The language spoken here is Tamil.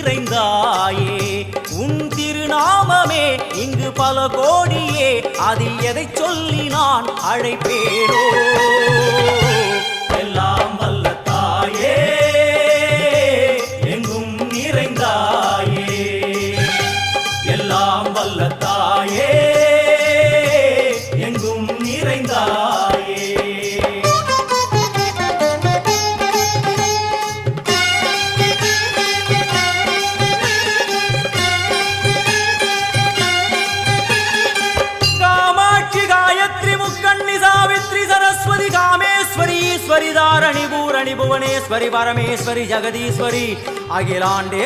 நிறைந்தாயே. உன் திருநாமமே இங்கு பல கோடியே, அதில் எதை சொல்லி நான் அழைப்பேனோ. எல்லாம் வல்ல தாயே எங்கும் நிறைந்தாயே, எல்லாம் வல்ல தாயே எங்கும் நிறைந்தாயே. ஈஸ்வரி தாரணி பூரணி புவனேஸ்வரி பரமேஸ்வரி ஜெகதீஸ்வரி அகிலாண்டே